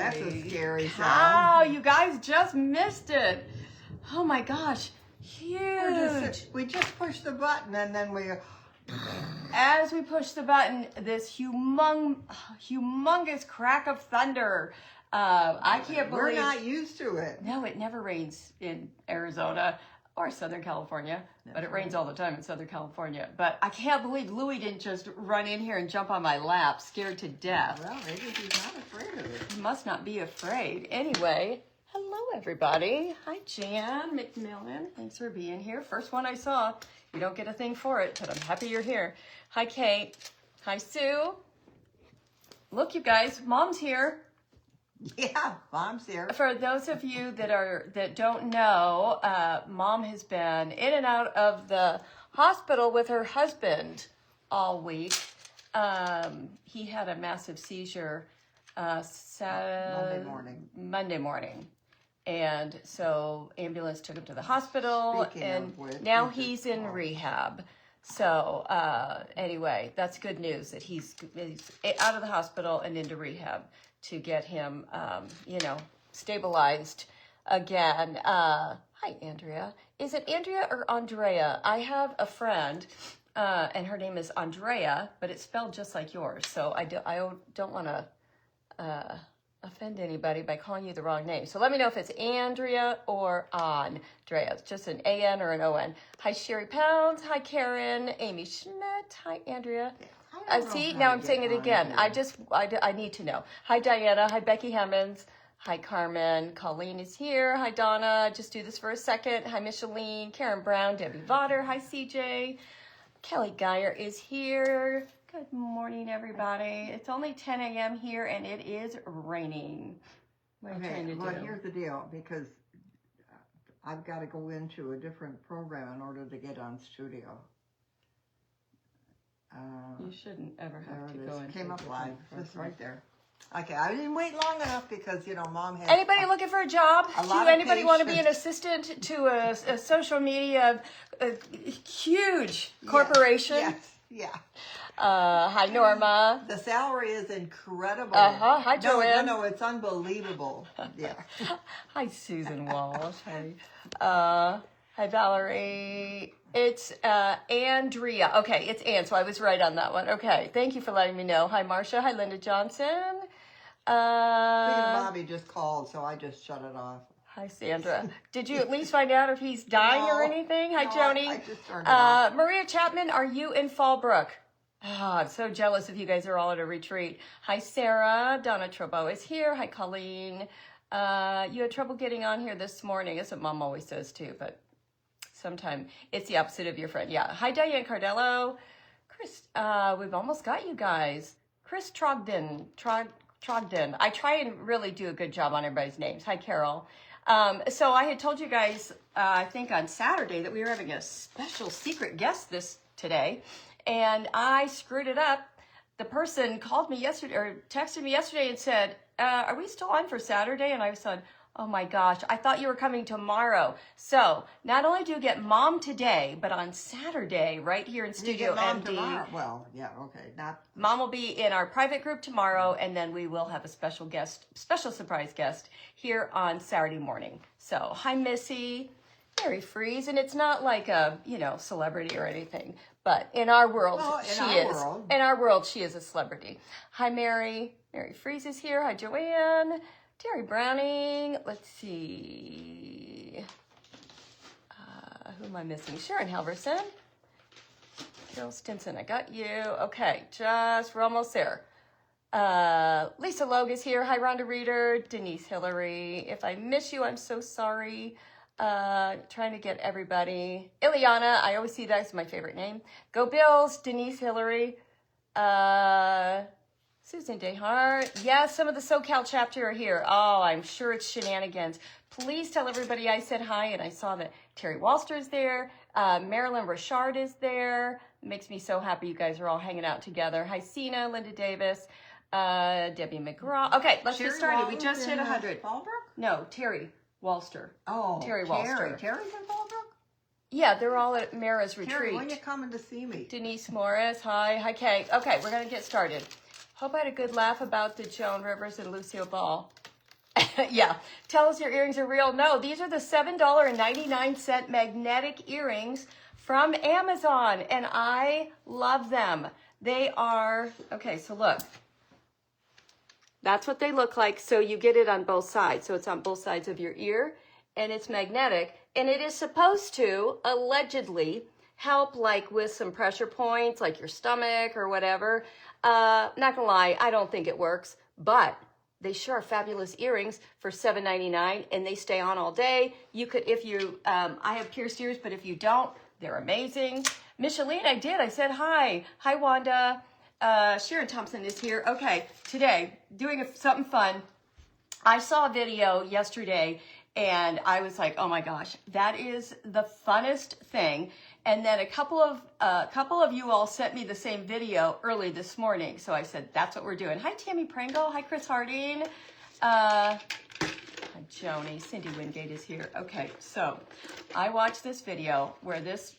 that's a scary Wow, sound. you guys just missed it. Oh my gosh, huge. We just pushed the button and then we... As we push the button, this humongous crack of thunder. I can't believe... We're not used to it. No, it never rains in Arizona or Southern California, but it rains all the time in Southern California. But I can't believe Louie didn't just run in here and jump on my lap, scared to death. Well, maybe he's not afraid of it. He must not be afraid. Anyway, hello everybody. Hi Jan McMillan. Thanks for being here. First one I saw. You don't get a thing for it, but I'm happy you're here. Hi Kate. Hi Sue. Look, you guys, Mom's here. Yeah, Mom's here. For those of you that don't know, Mom has been in and out of the hospital with her husband all week. He had a massive seizure Monday morning. And so ambulance took him to the hospital, and now he's in rehab. So anyway, that's good news that he's out of the hospital and into rehab to get him, stabilized again. Hi, Andrea. Is it Andrea or Andrea? I have a friend, and her name is Andrea, but it's spelled just like yours. So I don't want to offend anybody by calling you the wrong name. So let me know if it's Andrea or Andrea. It's just an A-N or an O-N. Hi, Sherry Pounds. Hi, Karen. Amy Schmidt. Hi, Andrea. See, now I'm saying it again. I need to know. Hi, Diana. Hi, Becky Hammonds. Hi, Carmen. Colleen is here. Hi, Donna. Just do this for a second. Hi, Micheline. Karen Brown. Debbie Votter. Hi, CJ. Kelly Geyer is here. Good morning, everybody. It's only 10 a.m. here, and it is raining. What are you trying to do? Well, here's the deal, because I've got to go into a different program in order to get on studio. You shouldn't ever have to go into came up live. Just right there. Okay, I didn't wait long enough because, Mom has... Anybody looking for a job? Do anybody want to be an assistant to a social media huge corporation? Yes, yeah. Hi, Norma. The salary is incredible. Hi, Joanne. No, it's unbelievable. Yeah. Hi, Susan Walsh. Hi, Valerie. It's Andrea. Okay, it's Ann, so I was right on that one. Okay, thank you for letting me know. Hi, Marcia. Hi, Linda Johnson. Bobby just called, so I just shut it off. Hi, Sandra. Did you at least find out if he's dying or anything? Hi, Joni. I just turned it off. Maria Chapman, are you in Fallbrook? Oh, I'm so jealous if you guys are all at a retreat. Hi, Sarah. Donna Trobo is here. Hi, Colleen. You had trouble getting on here this morning. That's what Mom always says too, but sometimes it's the opposite of your friend. Yeah. Hi, Diane Cardello. Chris, we've almost got you guys. Chris Trogdon. I try and really do a good job on everybody's names. Hi, Carol. So I had told you guys, I think on Saturday, that we were having a special secret guest today. And I screwed it up. The person called me yesterday or texted me yesterday and said, are we still on for Saturday? And I said, oh my gosh, I thought you were coming tomorrow. So not only do you get Mom today, but on Saturday, right here in Studio MD. Tomorrow. Well, yeah, okay. Mom will be in our private group tomorrow, and then we will have a special surprise guest here on Saturday morning. So hi, Missy. Mary Freeze, and it's not like a, celebrity or anything, but in our world, she is. In our world, she is a celebrity. Hi, Mary. Mary Freeze is here. Hi, Joanne. Terry Browning. Let's see. Who am I missing? Sharon Halverson. Carol Stinson, I got you. Okay, we're almost there. Lisa Logue is here. Hi, Rhonda Reeder. Denise Hillary. If I miss you, I'm so sorry. Trying to get everybody. Ileana, I always see that as my favorite name. Go Bills, Denise Hillary, Susan Dehart. Yes, some of the SoCal chapter are here. Oh, I'm sure it's shenanigans. Please tell everybody I said hi, and I saw that Terry Walster is there. Marilyn Richard is there. It makes me so happy you guys are all hanging out together. Hi, Sina, Linda Davis, Debbie McGraw. Okay, let's get started. We just hit 100. No, Terry Walster. Oh, Terry Walster. Terry's in Fallbrook? Yeah, they're all at Mara's retreat. Terry, when you coming to see me? Denise Morris, hi. Hi, Kay. Okay, we're going to get started. Hope I had a good laugh about the Joan Rivers and Lucille Ball. Yeah, tell us your earrings are real. No, these are the $7.99 magnetic earrings from Amazon, and I love them. They are, okay, so look. That's what they look like. So you get it on both sides. So it's on both sides of your ear, and it's magnetic, and it is supposed to, allegedly, help like with some pressure points, like your stomach or whatever. Not gonna lie, I don't think it works, but they sure are fabulous earrings for $7.99, and they stay on all day. You could, if you, I have pierced ears, but if you don't, they're amazing. Micheline, I did. I said hi. Hi, Wanda. Sharon Thompson is here. Okay, today, doing something fun. I saw a video yesterday, and I was like, oh my gosh, that is the funnest thing. And then a couple of you all sent me the same video early this morning. So I said, that's what we're doing. Hi, Tammy Pringle. Hi, Chris Harding. Hi, Joni. Cindy Wingate is here. Okay, so I watched this video where this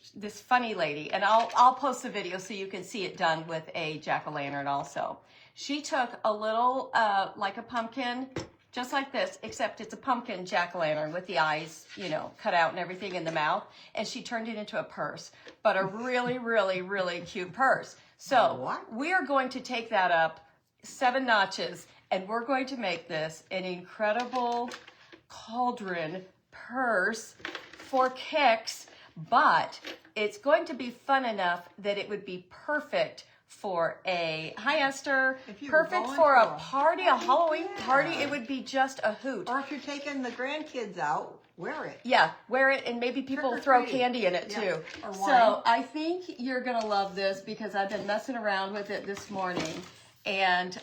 funny lady, and I'll post the video so you can see it done with a jack-o'-lantern also. She took a little, like a pumpkin, just like this, except it's a pumpkin jack-o'-lantern with the eyes, you know, cut out and everything in the mouth. And she turned it into a purse, but a really, really, really cute purse. So we are going to take that up 7 notches, and we're going to make this an incredible cauldron purse for kicks, but it's going to be fun enough that it would be perfect for a, hi Esther, perfect for a party, a Halloween party. It would be just a hoot. Or if you're taking the grandkids out, wear it. Yeah, wear it, and maybe people throw candy in it too. So I think you're gonna love this because I've been messing around with it this morning, and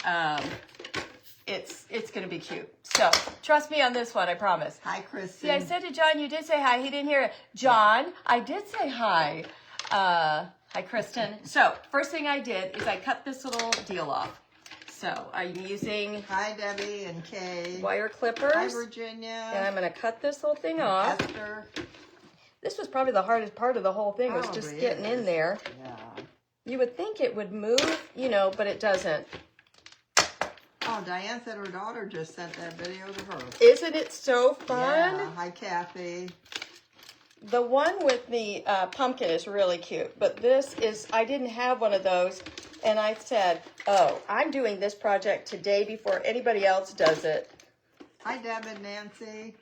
it's gonna be cute. So trust me on this one, I promise. Hi, Kristen. See, I said to John, you did say hi. He didn't hear it. John, I did say hi. Hi, Kristen. So first thing I did is I cut this little deal off. So I'm using hi, Debbie and Kay. Wire clippers. Hi, Virginia. And I'm going to cut this whole thing off. Esther. This was probably the hardest part of the whole thing, was just getting in there. Yeah. You would think it would move, you know, but it doesn't. Oh, Diane said her daughter just sent that video to her. Isn't it so fun? Yeah. Hi, Kathy. The one with the pumpkin is really cute, but this is, I didn't have one of those, and I said, oh, I'm doing this project today before anybody else does it. Hi, Deb and Nancy.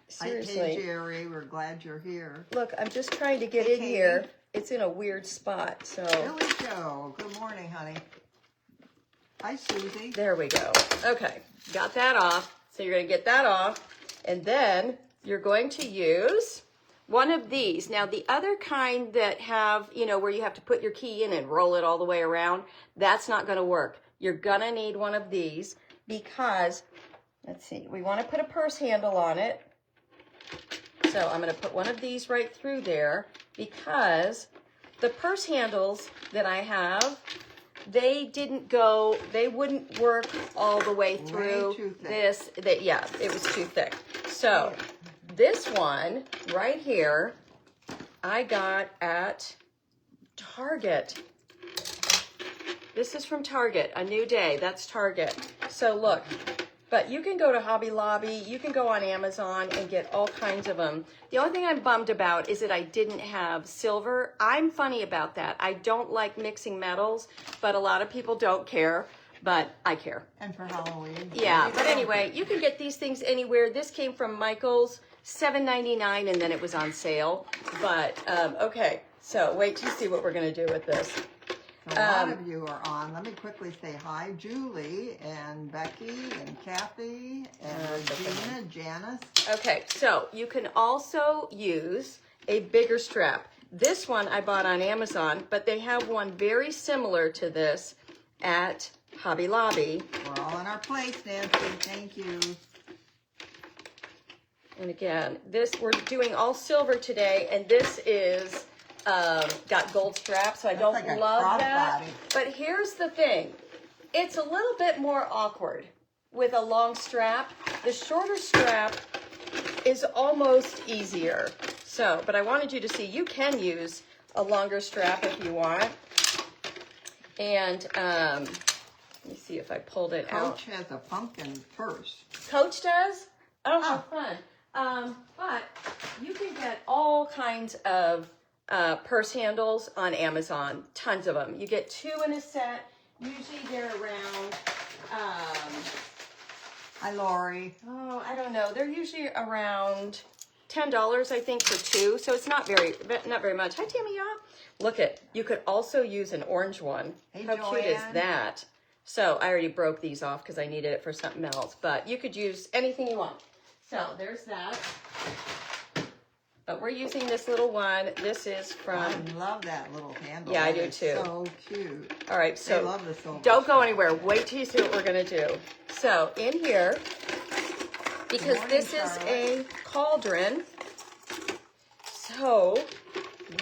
Seriously. Hey, Jerry, we're glad you're here. Look, I'm just trying to get in here. It's in a weird spot, so. Billy Joe, good morning, honey. Hi, Susie. There we go. Okay, got that off. So you're going to get that off, and then you're going to use one of these. Now, the other kind that have, you know, where you have to put your key in and roll it all the way around, that's not going to work. You're going to need one of these because, let's see, we want to put a purse handle on it. So I'm going to put one of these right through there because the purse handles that I have, they wouldn't work all the way through this. Yeah, it was too thick. So this one right here, I got at Target. This is from Target, A New Day. That's Target. So look, but you can go to Hobby Lobby, you can go on Amazon and get all kinds of them. The only thing I'm bummed about is that I didn't have silver. I'm funny about that. I don't like mixing metals, but a lot of people don't care, but I care. And for Halloween. Yeah, but anyway, you can get these things anywhere. This came from Michael's, $7.99, and then it was on sale. But, okay, so wait till you see what we're going to do with this. A lot of you are on. Let me quickly say hi, Julie and Becky and Kathy and Gina, Janice. Okay, so you can also use a bigger strap. This one I bought on Amazon, but they have one very similar to this at Hobby Lobby. We're all in our place, Nancy. Thank you. And again, we're doing all silver today, and this is got gold straps, so I don't love that. But here's the thing. It's a little bit more awkward with a long strap. The shorter strap is almost easier. So, but I wanted you to see you can use a longer strap if you want. And let me see if I pulled it out. Coach has a pumpkin purse. Coach does? Oh, how fun. But you can get all kinds of purse handles on Amazon. Tons of them. You get 2 in a set. Usually they're around, Hi, Lori. oh, I don't know. They're usually around $10, I think, for 2. So it's not very much. Hi, Tammy. Look at, you could also use an orange one. Hey, How cute is Joanne. that? So I already broke these off because I needed it for something else. But you could use anything you want. So there's that. But we're using this little one. This is from... I love that little handle. Yeah, I That do is too. So cute. All right, I so love this so much. don't go anywhere. Wait till you see what we're going to do. So in here, because Morning, this is a cauldron, so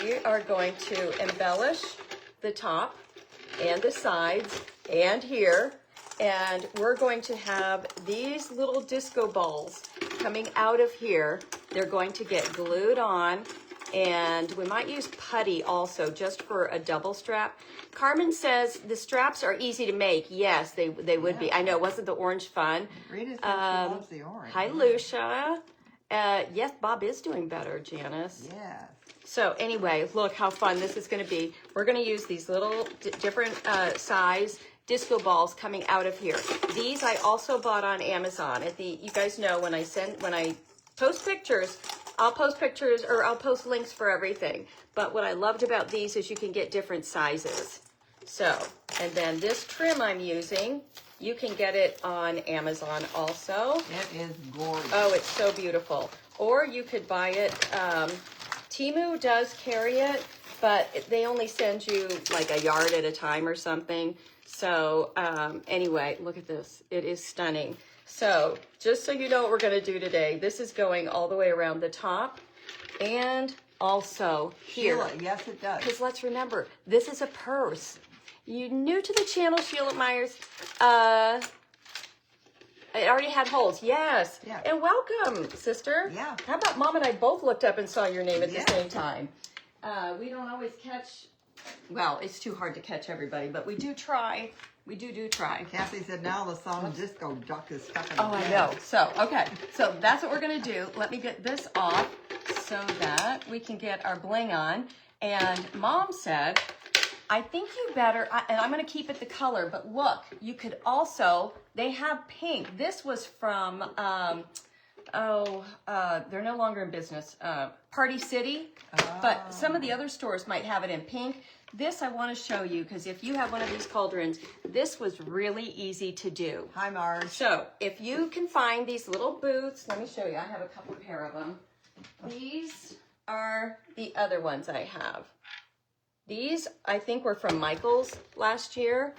we are going to embellish the top and the sides and here. And we're going to have these little disco balls coming out of here. They're going to get glued on, and we might use putty also just for a double strap. Carmen says the straps are easy to make. Yes, they would be. I know, wasn't the orange fun? Rita says she loves the orange. Hi, Lucia. Yes, Bob is doing better, Janice. Yes. So anyway, look how fun this is going to be. We're going to use these little different size disco balls coming out of here. These I also bought on Amazon. You guys know when I post pictures, I'll post pictures or I'll post links for everything. But what I loved about these is you can get different sizes. So, and then this trim I'm using, you can get it on Amazon also. It is gorgeous. Oh, it's so beautiful. Or you could buy it. Temu does carry it, but they only send you like a yard at a time or something. So anyway, look at this. It is stunning. So just so you know what we're going to do today, this is going all the way around the top and also here. Sheila, yes, it does. Because let's remember, this is a purse. You new to the channel, Sheila Myers. It already had holes. Yes. Yeah. And welcome, sister. Yeah. How about Mom and I both looked up and saw your name at Yeah. the same time? We don't always catch, well, it's too hard to catch everybody, but we do try. We do try. Kathy said now the song Disco Duck is stuck in Oh, I know. So, okay. So that's what we're going to do. Let me get this off so that we can get our bling on. And Mom said, I think you better, and I'm going to keep it the color, but look, you could also, they have pink. This was from, they're no longer in business, Party City, but some of the other stores might have it in pink. This I want to show you because if you have one of these cauldrons, this was really easy to do. Hi, Marge. So if you can find these little boots, let me show you. I have a couple pair of them. These are the other ones I have. These, I think, were from Michael's last year.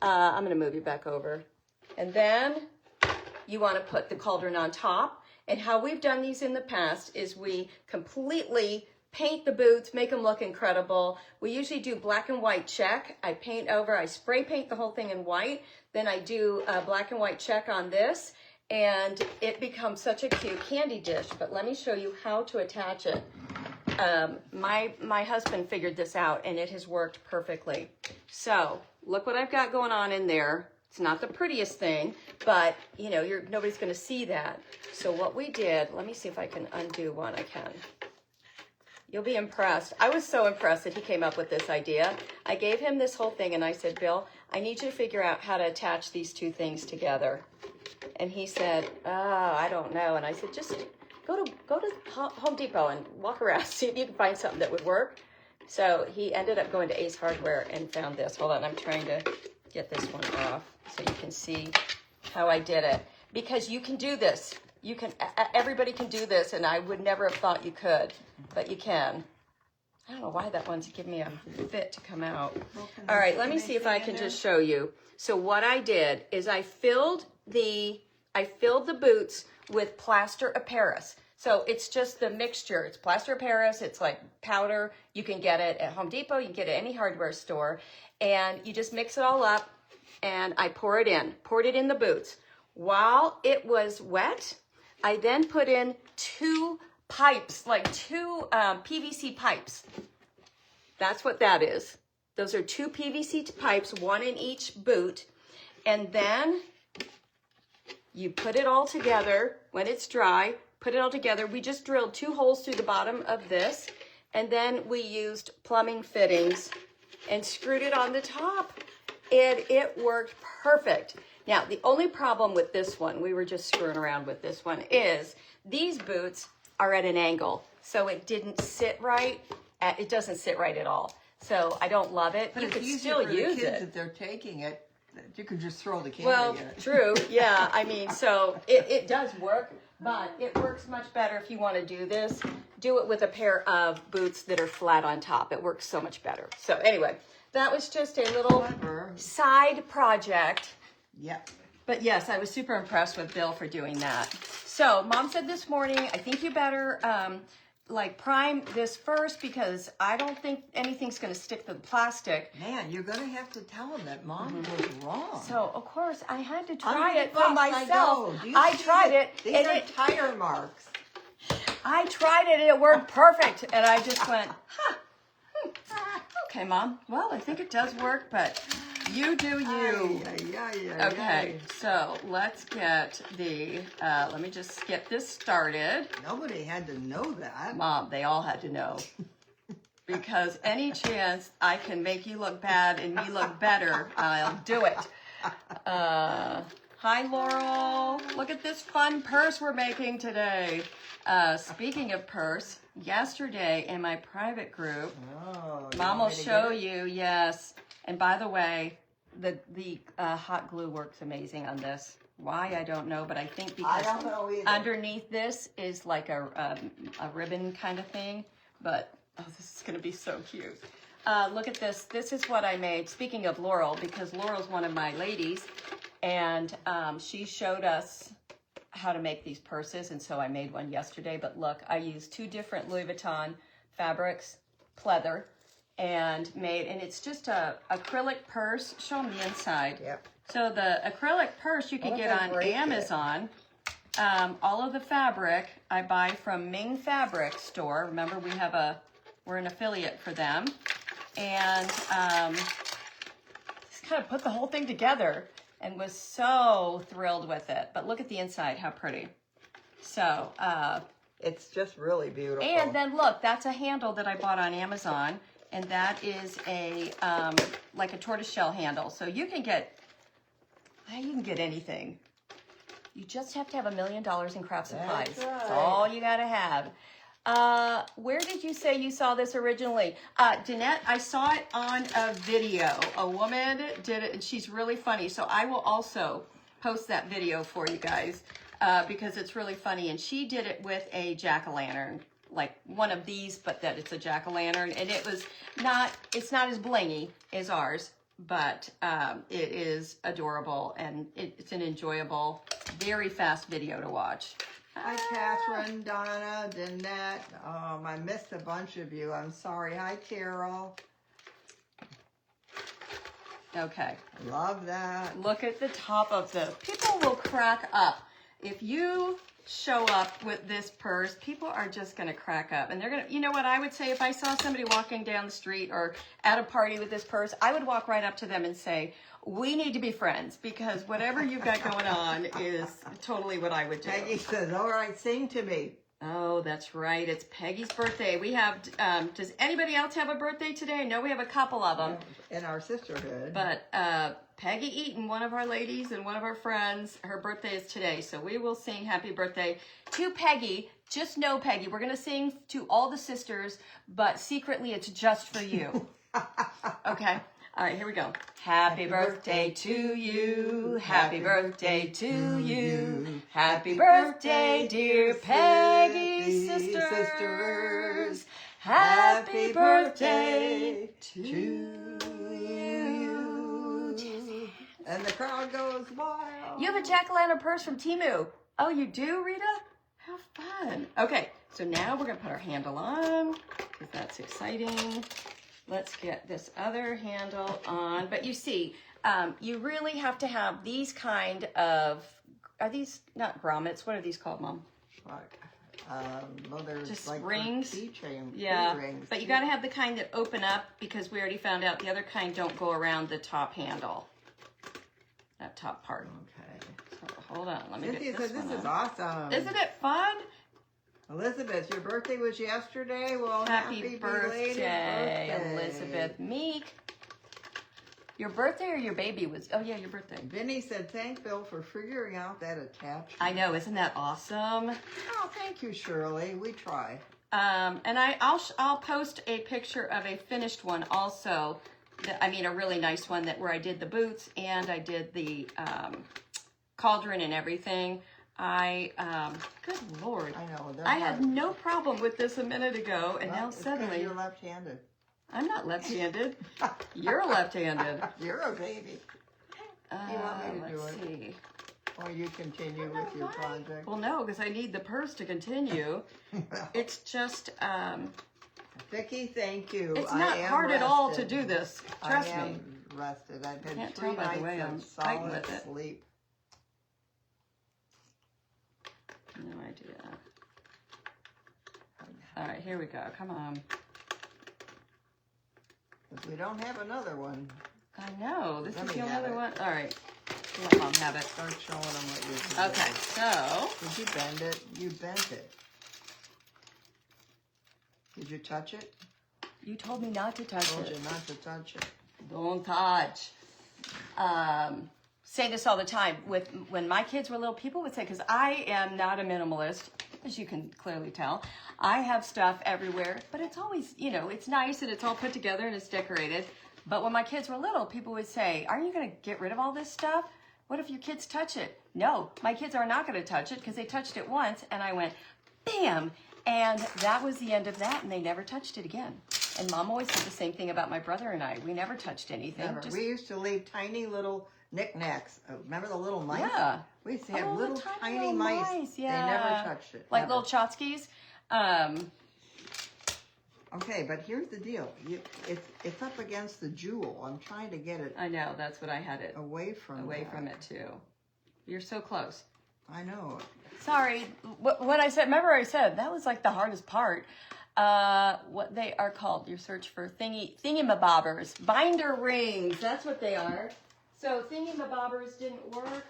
I'm going to move you back over. And then you want to put the cauldron on top. And how we've done these in the past is we completely paint the boots, make them look incredible. We usually do black and white check. I paint over, I spray paint the whole thing in white. Then I do a black and white check on this. And it becomes such a cute candy dish. But let me show you how to attach it. My husband figured this out and it has worked perfectly. So look what I've got going on in there. It's not the prettiest thing, but you know, nobody's going to see that. So what we did, let me see if I can undo one. I can. You'll be impressed. I was so impressed that he came up with this idea. I gave him this whole thing and I said, Bill, I need you to figure out how to attach these two things together. And he said, oh, I don't know. And I said, just go to Home Depot and walk around, see if you can find something that would work. So he ended up going to Ace Hardware and found this. Hold on, I'm trying to get this one off so you can see how I did it. Because you can do this. You can, everybody can do this, and I would never have thought you could, but you can. I don't know why that one's giving me a fit to come out. All right, let me see if I can just show you. So what I did is I filled the boots with plaster of Paris. So it's just the mixture. It's plaster of Paris. It's like powder. You can get it at Home Depot. You can get it at any hardware store. And you just mix it all up, and I poured it in the boots. While it was wet, I then put in two pipes, like two PVC pipes. That's what that is. Those are two PVC pipes, one in each boot. And then You put it all together when it's dry, put it all together. We just drilled 2 holes through the bottom of this, and then we used plumbing fittings and screwed it on the top, and it worked perfect. Now, the only problem with this one, we were just screwing around with this one, is these boots are at an angle, so it didn't sit right. It doesn't sit right at all. So I don't love it. But you it's could easier still for use the kids it. if they're taking it. You could just throw the candy Well, in it. true, yeah. I mean, so it does work, but it works much better if you want to do this. Do it with a pair of boots that are flat on top. It works so much better. So anyway, that was just a little side project. Yep. But yes, I was super impressed with Bill for doing that. So Mom said this morning, I think you better like prime this first because I don't think anything's going to stick to the plastic. Man, you're going to have to tell them that Mom was wrong. So, of course, I had to try Under it the for bus, myself. Do you I see tried it. These and are tire marks. I tried it and it worked perfect. And I just went, okay, Mom. Well, I think it does work, but you do you. Okay, so let's get the, let me just get this started. Nobody had to know that. Mom, they all had to know. Because any chance I can make you look bad and me look better, I'll do it. Hi, Laurel. Look at this fun purse we're making today. Speaking of purse, yesterday in my private group, Mom will show you, yes. And by the way, the hot glue works amazing on this. Why, I don't know, but I think because I don't know either. Underneath this is like a ribbon kind of thing. But, oh, this is going to be so cute. Look at this. This is what I made. Speaking of Laurel, because Laurel's one of my ladies, and she showed us how to make these purses, and so I made one yesterday. But look, I used 2 different Louis Vuitton fabrics, pleather, and it's just a acrylic purse. Show them the inside. Yep. So the acrylic purse you can get on Amazon. All of the fabric I buy from Ming Fabric Store. Remember, we're an affiliate for them, and just kind of put the whole thing together and was so thrilled with it. But look at the inside, how pretty. So it's just really beautiful. And then look, that's a handle that I bought on Amazon, and that is a like a tortoiseshell handle. So you can get anything. You just have to have $1 million in craft supplies. That's right. That's all you gotta have. Where did you say you saw this originally? Danette, I saw it on a video. A woman did it, and she's really funny. So I will also post that video for you guys because it's really funny. And she did it with a jack-o'-lantern, like one of these, but that it's a jack-o'-lantern. And it's not as blingy as ours, but it is adorable, and it's an enjoyable, very fast video to watch. Hi, Catherine, Donna, Danette. I missed a bunch of you. I'm sorry. Hi, Carol. Okay. Love that. Look at the top of this. People will crack up. If you show up with this purse, people are just going to crack up. And they're going to, you know what I would say if I saw somebody walking down the street or at a party with this purse, I would walk right up to them and say, we need to be friends, because whatever you've got going on is totally what I would do. Peggy says, all right, sing to me. Oh, that's right. It's Peggy's birthday. We have, does anybody else have a birthday today? No, we have a couple of them. In our sisterhood. But Peggy Eaton, one of our ladies and one of our friends, her birthday is today. So we will sing happy birthday to Peggy. Just know, Peggy, we're going to sing to all the sisters, but secretly it's just for you. Okay. All right, here we go. Happy birthday to you. Happy birthday to you. Happy birthday, dear Peggy sisters. Happy birthday to you. And the crowd goes wild. You have a jack-o'-lantern purse from Temu. Oh, you do, Rita? How fun. Okay, so now we're going to put our handle on, because that's exciting. Let's get this other handle on. But you see, you really have to have these kind of, are these not grommets? What are these called, Mom? Well, there's just like rings. Keychain. Yeah, rings. but you got to have the kind that open up, because we already found out the other kind don't go around the top handle. That top part. Okay. So hold on. Let me Cynthia get this said one this is on. awesome. Isn't it fun? Elizabeth, your birthday was yesterday. Well, happy belated birthday, Elizabeth Meek. Your birthday or your baby was? Oh yeah, your birthday. Vinny said, "Thank Bill for figuring out that attachment." I know, isn't that awesome? Oh, thank you, Shirley. We try. And I'll post a picture of a finished one also. I mean, a really nice one where I did the boots and I did the cauldron and everything. Good Lord. I know. I had no problem with this a minute ago, and now suddenly you're left-handed. I'm not left-handed. You're left-handed. You're a baby. You want me to do it? Let's see. Or you continue with your project? Well, no, because I need the purse to continue. It's just, Vicki, thank you. it's not hard at all to do this. Trust I me. am rested. I've had Can't 3 tell by the way nights I'm of fighting solid with it. sleep. No idea. All right, here we go. Come on. If we don't have another one, I know. This Let is me the have only it. one. All right. Let Mom have it. start showing them what you can Okay, do. so Did you bend it? You bent it. Did you touch it? you told me not to touch Told it. you not to touch it. Don't touch. Say this all the time. When my kids were little, people would say, because I am not a minimalist, as you can clearly tell. I have stuff everywhere, but it's always, it's nice and it's all put together and it's decorated. But when my kids were little, people would say, "Are you going to get rid of all this stuff? What if your kids touch it?" No, my kids are not going to touch it because they touched it once, and I went, bam, and that was the end of that, and they never touched it again. And Mom always said the same thing about my brother and I. We never touched anything. Never. Just- We used to leave tiny little knickknacks. Remember the little mice? Yeah. We used to have Oh, the little tiny little mice. yeah. They never touched it. Like never. little Chotskys. Okay, but here's the deal. It's up against the jewel. I'm trying to get it I know, that's what I had it away from it too. You're so close. I know. Sorry, when I said, remember I said, that was like the hardest part. What they are called, your search for thingamabobbers, binder rings, that's what they are. So thingamabobbers didn't work.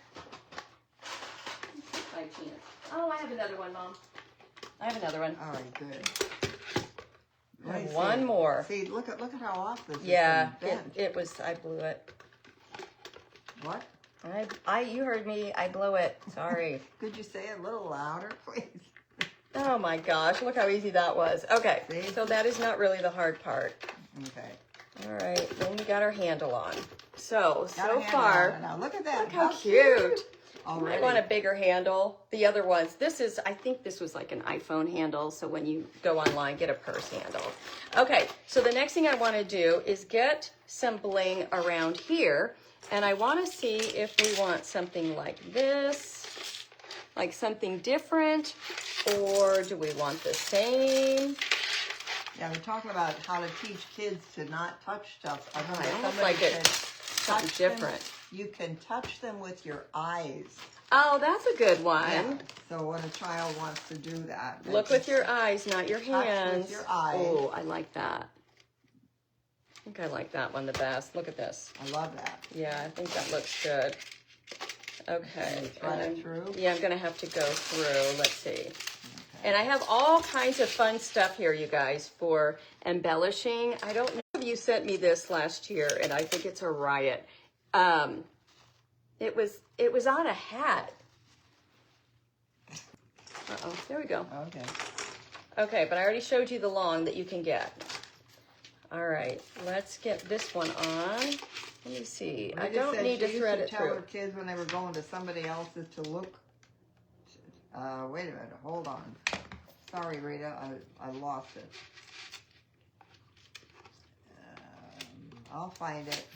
By chance. Oh, I have another one, Mom. I have another one. All right, good. I Let have me one see. more. See, look at how off this Yeah, is bent. it was, I blew it. What? You heard me, I blew it, sorry. Could you say it a little louder, please? Oh my gosh, look how easy that was. Okay, See? so that is not really the hard part. Okay. All right, then we got our handle on. So Got a handle far, on it now. Look at that. look how cute. Already. I want a bigger handle. The other ones, I think this was like an iPhone handle, so when you go online, get a purse handle. Okay, so the next thing I want to do is get some bling around here, and I want to see if we want something like this, like something different, or do we want the same? Yeah, we're talking about how to teach kids to not touch stuff. I remember I almost somebody like it said, something touch them- different. You can touch them with your eyes. Oh, that's a good one. Yeah. So when a child wants to do that, they Look can with your eyes, not your touch hands. with your eyes. Oh, I like that. I think I like that one the best. Look at this. I love that. Yeah, I think that looks good. Okay. You thread it through? Yeah, I'm going to have to go through. Let's see. And I have all kinds of fun stuff here, you guys, for embellishing. I don't know if you sent me this last year, and I think it's a riot. It was on a hat. Uh-oh, there we go. Okay. Okay, but I already showed you the long that you can get. All right, let's get this one on. Let me see. I Rita don't said need she to used thread it tell her through. kids when they were going to somebody else's to look. Wait a minute. Hold on. Sorry, Rita. I lost it. I'll find it.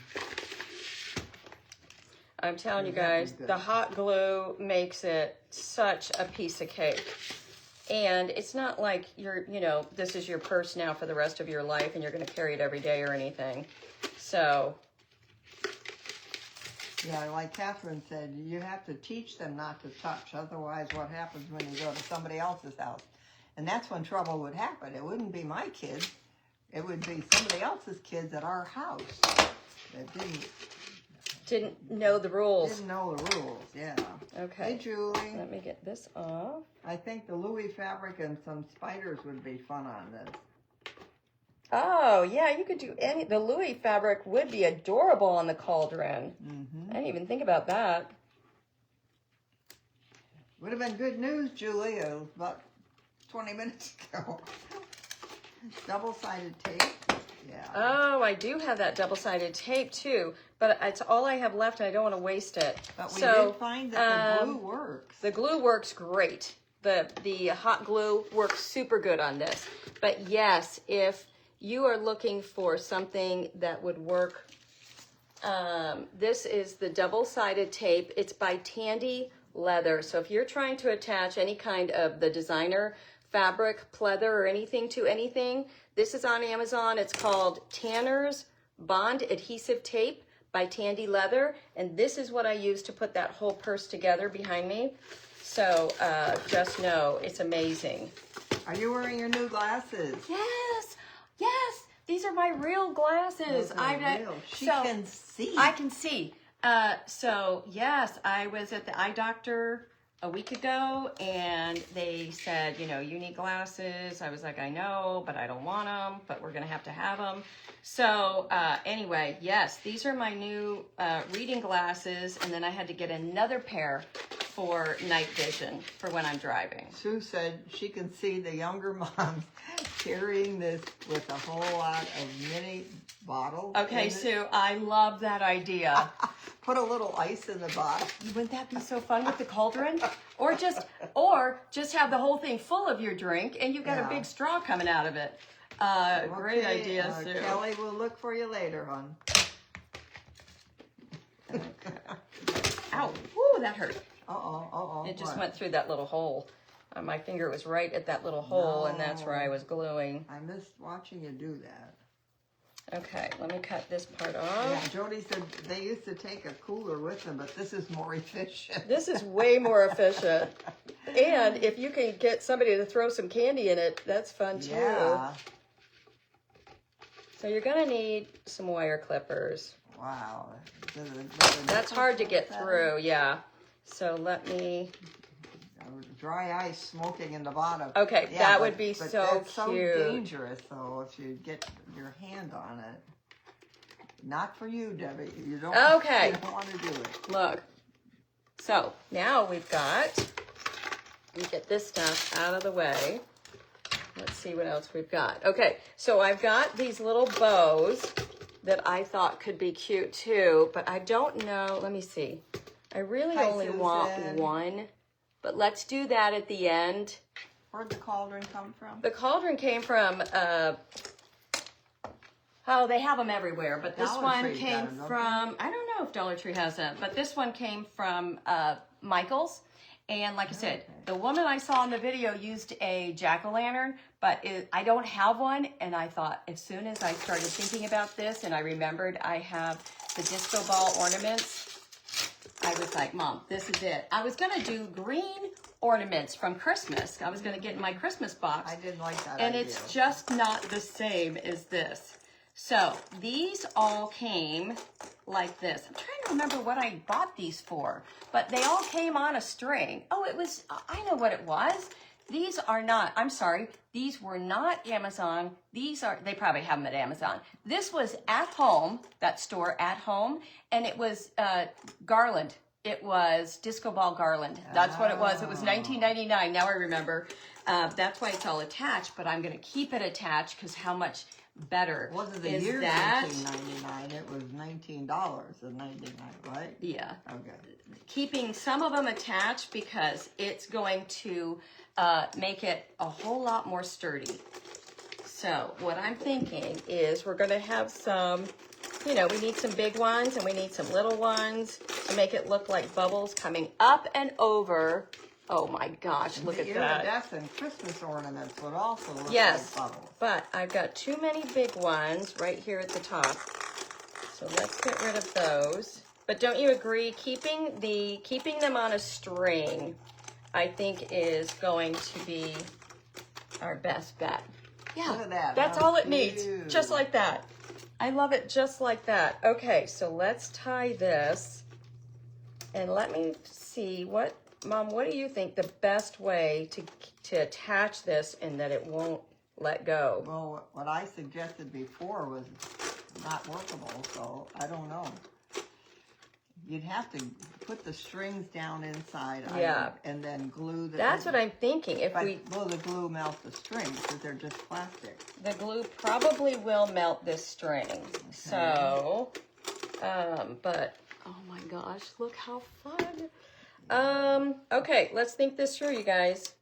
I'm telling you That was guys, good. the hot glue makes it such a piece of cake. And it's not like this is your purse now for the rest of your life and you're going to carry it every day or anything. So, Yeah, like Catherine said, you have to teach them not to touch. Otherwise, what happens when you go to somebody else's house? And that's when trouble would happen. It wouldn't be my kids. It would be somebody else's kids at our house that didn't Didn't know the rules. Didn't know the rules, yeah. Okay. Hey, Julie. Let me get this off. I think the Louis fabric and some spiders would be fun on this. Oh, yeah, you could do the Louis fabric would be adorable on the cauldron. I didn't even think about that. Would have been good news, Julie, about 20 minutes ago. Double-sided tape. Yeah. Oh, I do have that double-sided tape too, but it's all I have left and I don't want to waste it. But we did find that the glue works. The glue works great. The hot glue works super good on this. But yes, if you are looking for something that would work, this is the double-sided tape. It's by Tandy Leather. So if you're trying to attach any kind of the designer fabric, pleather, or anything to anything, this is on Amazon. It's called Tanner's Bond Adhesive Tape by Tandy Leather. And this is what I use to put that whole purse together behind me. So just know it's amazing. Are you wearing your new glasses? Yes, yes. These are my real glasses. Those are real. She can see. I can see. So yes, I was at the eye doctor a week ago and they said, you know, you need glasses. I was like, I know, but I don't want them, but we're going to have them. So anyway, yes, these are my new reading glasses. And then I had to get another pair for night vision for when I'm driving. Sue said she can see the younger moms carrying this with a whole lot of mini bottles. Okay, Sue, I love that idea. Put a little ice in the bottle. Wouldn't that be so fun with the cauldron? Or just have the whole thing full of your drink and you've got a big straw coming out of it. Great idea, Sue. Kelly, we'll look for you later, hon. Ow, woo, that hurt. Uh-oh. It just went through that little hole. My finger was right at that little hole, and that's where I was gluing. I missed watching you do that. Okay, let me cut this part off. Yeah, Jody said they used to take a cooler with them, but this is more efficient. This is way more efficient. And if you can get somebody to throw some candy in it, that's fun too. Yeah. So you're going to need some wire clippers. Wow. That's hard to get through, yeah. So let me... Dry ice smoking in the bottom. Okay, yeah, that would be so that's so dangerous, though, if you get your hand on it. Not for you, Debbie. You don't, okay. You don't want to do it. Look. So now we've got... Let me get this stuff out of the way. Let's see what else we've got. Okay, so I've got these little bows that I thought could be cute too, but I don't know. Let me see. I really only want one, but let's do that at the end. Where'd the cauldron come from? The cauldron came from, oh, they have them everywhere, but this one came from, I don't know if Dollar Tree has them, but this one came from Michael's. And like I said, the woman I saw in the video used a jack-o'-lantern, but I don't have one. And I thought, as soon as I started thinking about this and I remembered I have the disco ball ornaments, I was like, Mom, this is it. I was going to do green ornaments from Christmas. I was going to get in my Christmas box. I didn't like that and idea. It's just not the same as this. So these all came like this. I'm trying to remember what I bought these for, but they all came on a string. Oh, it was, I know what it was. These are not, I'm sorry, these were not Amazon. These are, they probably have them at Amazon. This was At Home, that store At Home, and it was garland. It was disco ball garland. That's what it was. It was $19.99. Now I remember. That's why it's all attached, but I'm going to keep it attached because how much better wasn't the year $19.99? It was $19.99, right? Yeah. Okay. Keeping some of them attached because it's going to make it a whole lot more sturdy. So what I'm thinking is we're going to have some, you know, we need some big ones and we need some little ones to make it look like bubbles coming up and over. Oh my gosh, look at that. Iridescent Christmas ornaments would also look yes, like bubbles. But I've got too many big ones right here at the top. So let's get rid of those. But don't you agree, keeping them on a string, I think is going to be our best bet. Yeah, look at that. that's all it needs, just like that. I love it just like that. Okay, so let's tie this. And let me see, Mom, what do you think the best way to attach this and that it won't let go? Well, what I suggested before was not workable, so I don't know. You'd have to put the strings down inside, Yeah, and then glue the. that's what I'm thinking. If but will the glue melt the strings? Because they're just plastic. The glue probably will melt this string. Okay. So, but oh my gosh, look how fun. Okay, let's think this through, you guys.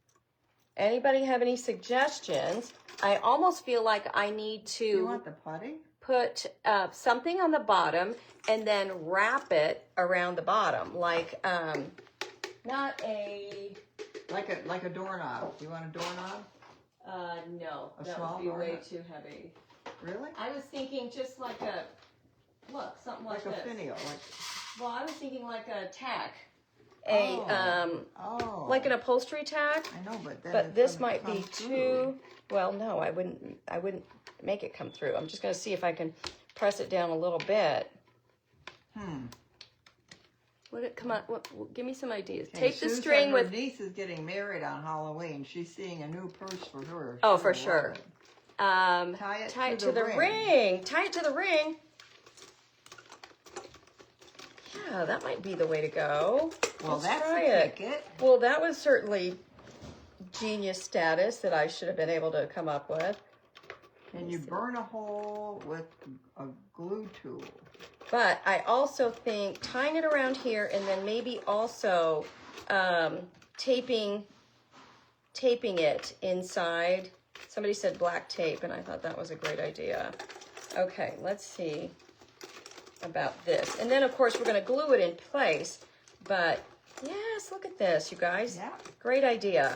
Anybody have any suggestions? I almost feel like I need to. You want the putty? Put something on the bottom and then wrap it around the bottom, like not a like a doorknob. Do you want a doorknob? No, a that small would be way doorknob? too heavy. Really? I was thinking just like something like a this. finial. Well, I was thinking like a tack, like an upholstery tack. I know, but then but this might be too. Well, no, I wouldn't make it come through. I'm just going to see if I can press it down a little bit. Would it come out? Give me some ideas. Okay, Take the Sue string said with. her niece is getting married on Halloween. She's seeing a new purse for her. Oh, She for will sure. love it. Tie it to the ring. Tie it to the ring. Yeah, that might be the way to go. Well, Let's that's try a it. ticket. Well, that was certainly genius status that I should have been able to come up with. And you burn a hole with a glue tool. But I also think tying it around here and then maybe also taping it inside. Somebody said black tape, and I thought that was a great idea. Okay, let's see about this. And then, of course, we're going to glue it in place. But, yes, look at this, you guys. Yeah. Great idea.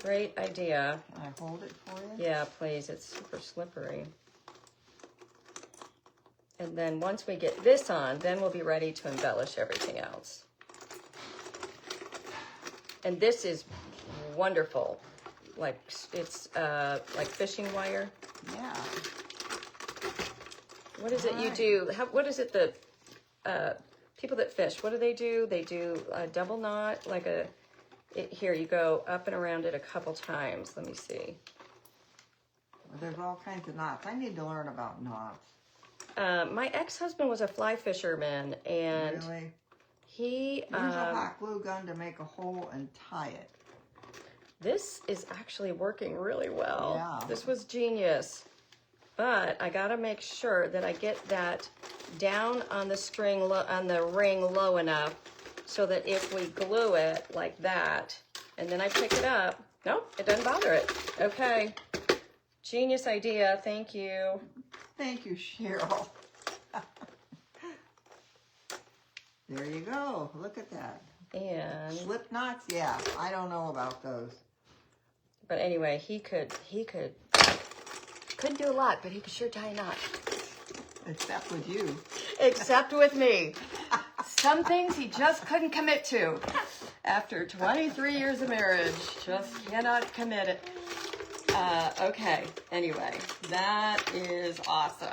Great idea. Can I hold it for you? Yeah, please. It's super slippery. And then once we get this on, then we'll be ready to embellish everything else. And this is wonderful. Like, it's like fishing wire. Yeah. What is it you do? What is it that people that fish, what do? They do a double knot, like here you go up and around it a couple times. Let me see. Well, there's all kinds of knots. I need to learn about knots. My ex-husband was a fly fisherman, and really? he Use a hot glue gun to make a hole and tie it. This is actually working really well. Yeah. This was genius. But I got to make sure that I get that down on the string, on the ring low enough so that if we glue it like that, and then I pick it up, nope, it doesn't bother it. Okay. Genius idea. Thank you. Thank you, Cheryl. There you go. Look at that. And Slip knots? Yeah, I don't know about those. but anyway, he couldn't do a lot, but he could sure tie a knot. Except with you. Except with me. Some things he just couldn't commit to. After 23 years of marriage, just cannot commit it. Okay, anyway, that is awesome.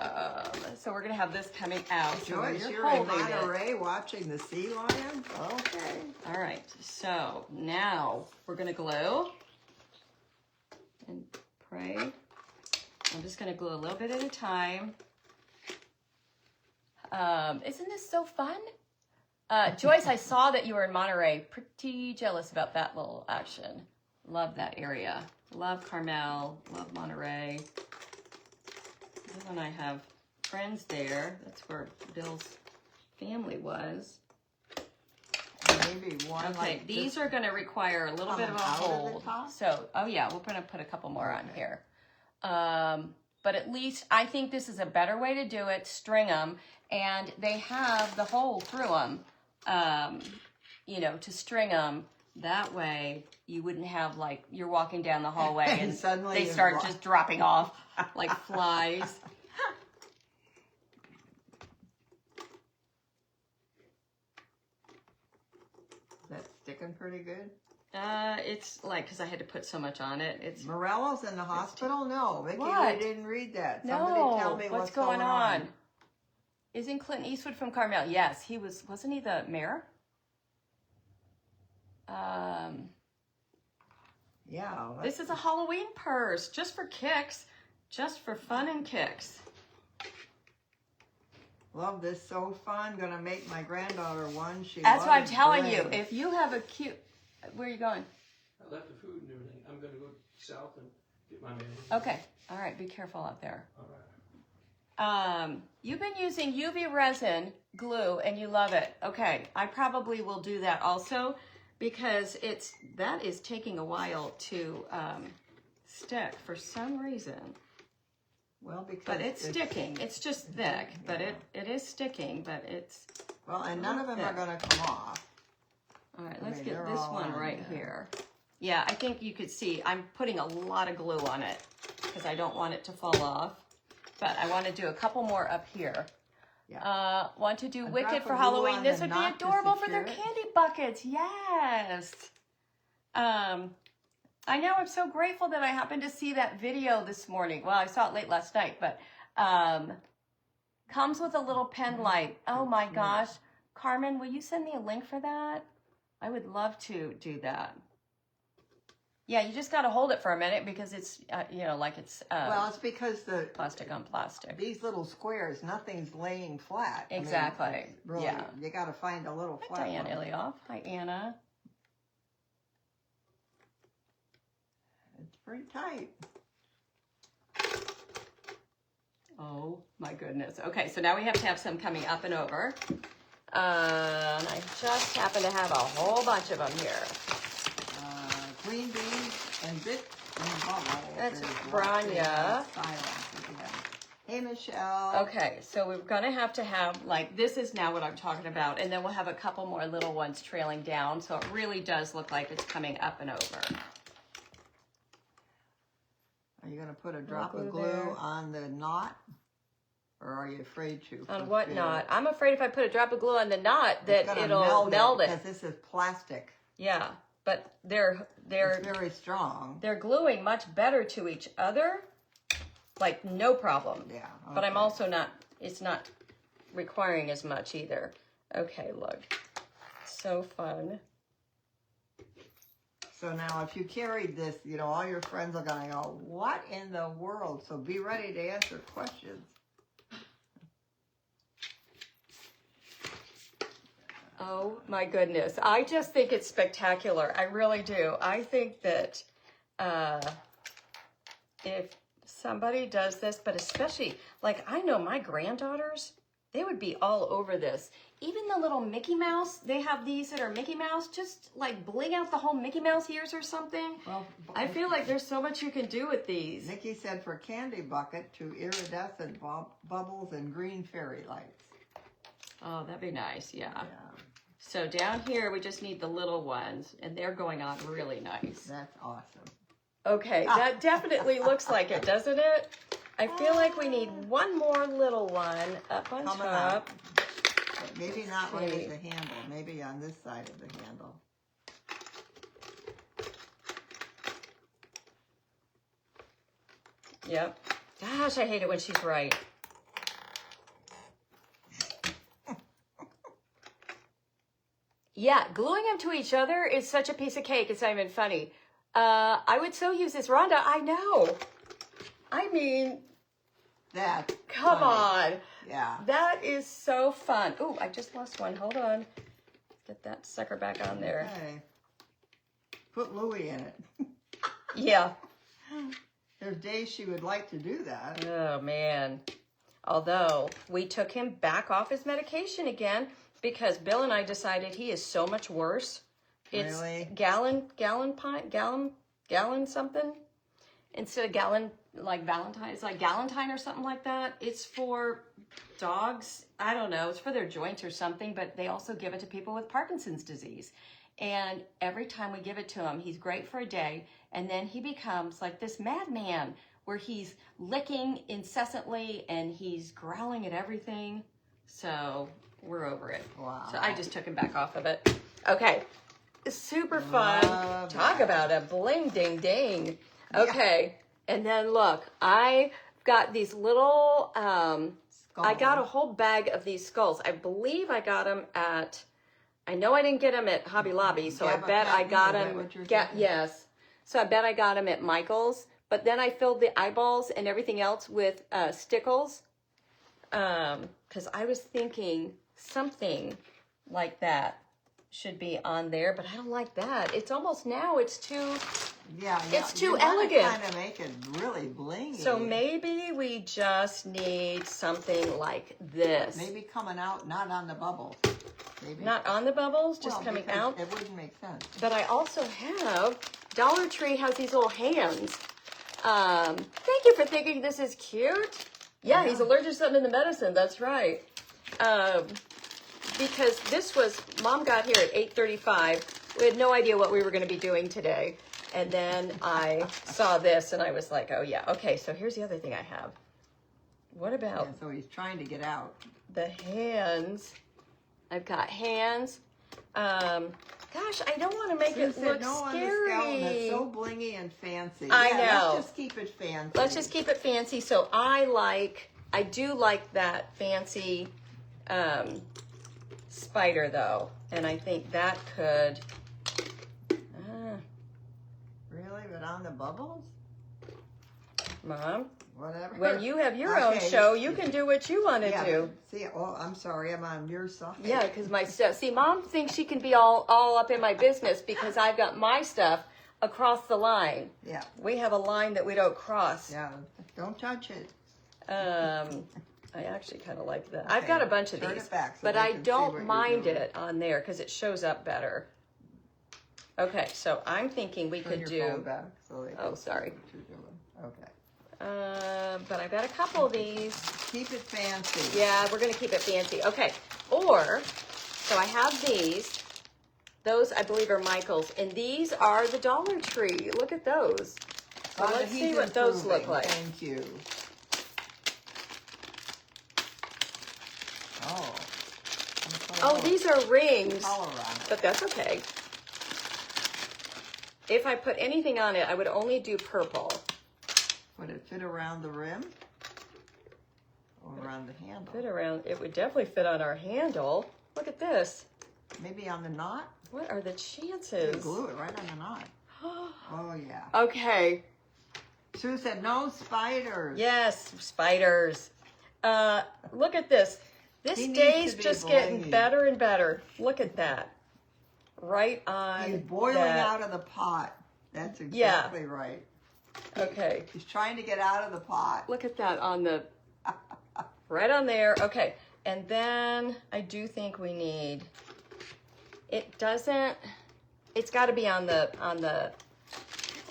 So we're going to have this coming out. So Joyce, you're you're in holding it. Monterey watching the sea lion? Okay. All right, so now we're going to glue. And pray. I'm just going to glue a little bit at a time. Isn't this so fun? Joyce, I saw that you were in Monterey. Pretty jealous about that little action. Love that area. Love Carmel. Love Monterey. And I have friends there. That's where Bill's family was. Maybe one. Okay, like these are going to require a little bit of a coming out of the hold. top? So, oh yeah, we're going to put a couple more on here. But at least I think this is a better way to do it. String them, and they have the hole through them, you know, to string them. That way you wouldn't have like you're walking down the hallway and suddenly they you start drop. just dropping off like flies. Is that sticking pretty good? It's like, because I had to put so much on it. It's Morello's in the hospital? No, Vicky, What? we didn't read that. no. Somebody tell me what's going on? Isn't Clint Eastwood from Carmel? Yes, he was. Wasn't he the mayor? Yeah. This is a Halloween purse, just for kicks, just for fun and kicks. Love this, so fun. Gonna make my granddaughter one. That's what I'm loves telling bling. you. If you have a cute, where are you going? I left the food and everything. I'm gonna go south and get my man. Okay. All right. Be careful out there. All right. You've been using UV resin glue and you love it. Okay. I probably will do that also because that is taking a while to stick for some reason. Well, because But it's sticking. It's just thick, but it is sticking, but it's... Well, and none of them are going to come off. All right, let's mean, get they're this all one on right there. here. Yeah, I think you could see I'm putting a lot of glue on it because I don't want it to fall off. But I want to do a couple more up here. Yeah. Want to do A Wicked drop for of glue Halloween. on This the would be knot to adorable for their secure it. candy buckets. Yes. I know, I'm so grateful that I happened to see that video this morning. Well, I saw it late last night, but comes with a little pen light. Oh my gosh. Carmen, will you send me a link for that? I would love to do that. Yeah, you just got to hold it for a minute because it's, like it's Well, it's because plastic on plastic. these little squares, nothing's laying flat. I mean, Exactly. it's really, Yeah. You got to find a little Hi, flat Diane one. Ilioff. Hi, Anna. It's pretty tight. Oh my goodness. Okay, so now we have to have some coming up and over. And I just happen to have a whole bunch of them here. Green beans and bits and bubbles. That's There's Branya. lots of silence again. Hey, Michelle. Okay, so we're gonna have to have, like, this is now what I'm talking about, and then we'll have a couple more little ones trailing down, so it really does look like it's coming up and over. Are you going to put a drop glue of glue there. on the knot? Or are you afraid to? On for what fear? knot? I'm afraid if I put a drop of glue on the knot that It's gonna it'll meld it. Because this is plastic. Yeah, but they're It's very strong. they're gluing much better to each other, like no problem. Yeah. But I'm okay. also not, it's not requiring as much either. Okay, look. So fun. So now if you carried this, all your friends are going to go, what in the world? So be ready to answer questions. Oh my goodness. I just think it's spectacular. I really do. I think that if somebody does this, but especially, like, I know my granddaughters, they would be all over this. Even the little Mickey Mouse, they have these that are Mickey Mouse, just like bling out the whole Mickey Mouse ears or something. Well, I feel like there's so much you can do with these. Nikki said for candy bucket to iridescent bubbles and green fairy lights. Oh, that'd be nice, yeah. Yeah, So down here, we just need the little ones, and they're going on really nice. that's awesome. Okay, that definitely looks like it, doesn't it? I feel like we need one more little one up on Coming top. up. But maybe not right see. at the handle. Maybe on this side of the handle. Yep. Gosh, I hate it when she's right. Yeah, gluing them to each other is such a piece of cake. It's not even funny. I would so use this, Rhonda. I know. I mean, That's come funny. on. Yeah. That is so fun. Ooh, I just lost one. Hold on. Get that sucker back on there. Okay. Put Louie in it. Yeah. There's days she would like to do that. Oh, man. Although, we took him back off his medication again because Bill and I decided he is so much worse. It's Really? gallon something. Instead of gallon, like Valentine, it's like Galentine or something like that. It's for dogs. I don't know. It's for their joints or something, but they also give it to people with Parkinson's disease. And every time we give it to him, he's great for a day. And then he becomes like this madman where he's licking incessantly and he's growling at everything. So we're over it. Wow. So I just took him back off of it. Okay. Super fun. Love Talk that. about a bling ding ding. Okay. And then look, I got these little, I got a whole bag of these skulls. I believe I got them at, I know I didn't get them at Hobby Lobby, so I Gabba bet I Patton, got is that them. what you're thinking? Yes. So I bet I got them at Michael's. But then I filled the eyeballs and everything else with Stickles. Because I was thinking something like that should be on there, but I don't like that. It's almost now, it's too, Yeah, it's too you wanna elegant. kind of make it really blingy. So maybe we just need something like this. Maybe coming out, not on the bubble. Maybe. Not on the bubbles, just Well, coming because out. It wouldn't make sense. But I also have, Dollar Tree has these little hands. Thank you for thinking this is cute. Yeah, he's allergic to something in the medicine, that's right. Because this was, Mom got here at 8:35. We had no idea what we were going to be doing today. And then I saw this and I was like, oh yeah, okay, so here's the other thing I have. What about Yeah, so he's trying to get out. the hands? I've got hands. Gosh, I don't want to make it Sue look said no on the skeleton. It's scary. so blingy and fancy. I Yeah, know. Let's just keep it fancy. Let's just keep it fancy. So I do like that fancy spider though. And I think that could, Really? But on the bubbles? Mom, Whatever. when you have your own Okay. show, you can do what you want to Yeah, do. see, oh, I'm sorry, I'm on your side. Yeah, because my stuff. See, Mom thinks she can be all up in my business because I've got my stuff across the line. Yeah, We have a line that we don't cross. yeah. Don't touch it. I actually kind of like that. I've got a bunch of Turn these, it back so but they I can see what don't you're mind doing. it on there because it shows up better. Okay, so I'm thinking we Turn could your phone do. back so they Oh, can sorry. see what you're doing. Okay. But I've got a couple of these. Keep it fancy. Yeah, we're gonna keep it fancy. Okay, or so I have these. Those I believe are Michael's, and these are the Dollar Tree. Look at those. So Oh, let's he's see what those look improving. like. Thank you. Oh. Oh, these are rings, color on it. but that's okay. If I put anything on it, I would only do purple. Would it fit around the rim? Or around the handle? Fit around, it would definitely fit on our handle. Look at this. Maybe on the knot? What are the You chances? glue it right on the knot. Oh, yeah. Okay, Sue said no spiders. yes, spiders. Look at this. This He needs day's to be just getting blingy. better and better. Look at that. Right on He's boiling that. out of the pot. That's exactly right. Okay, He's trying to get out of the pot. look at that on the, right on there. Okay, and then I do think we need, it doesn't, it's got to be on the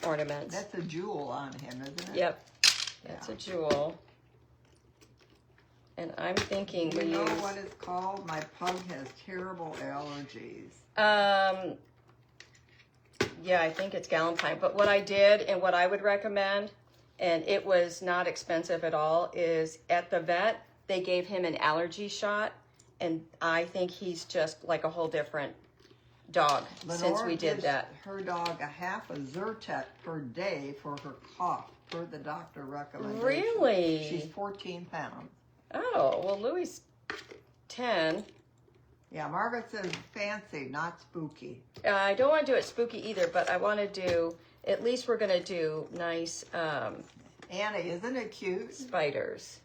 ornaments. That's a jewel on him, isn't it? Yep, that's a jewel. And I'm thinking Do we you know use, what it's called? My pug has terrible allergies. yeah, I think it's galentine. But what I did and what I would recommend, and it was not expensive at all, is at the vet, they gave him an allergy shot. And I think he's just like a whole different dog since Lenore we did gives that. her dog a half a Zyrtec per day for her cough, per the doctor recommendation. Really? She's 14 pounds. Oh, well, Louis 10. Yeah, Margaret says fancy, not spooky. I don't want to do it spooky either, but I want to do, at least we're going to do nice Anna, isn't it cute? spiders.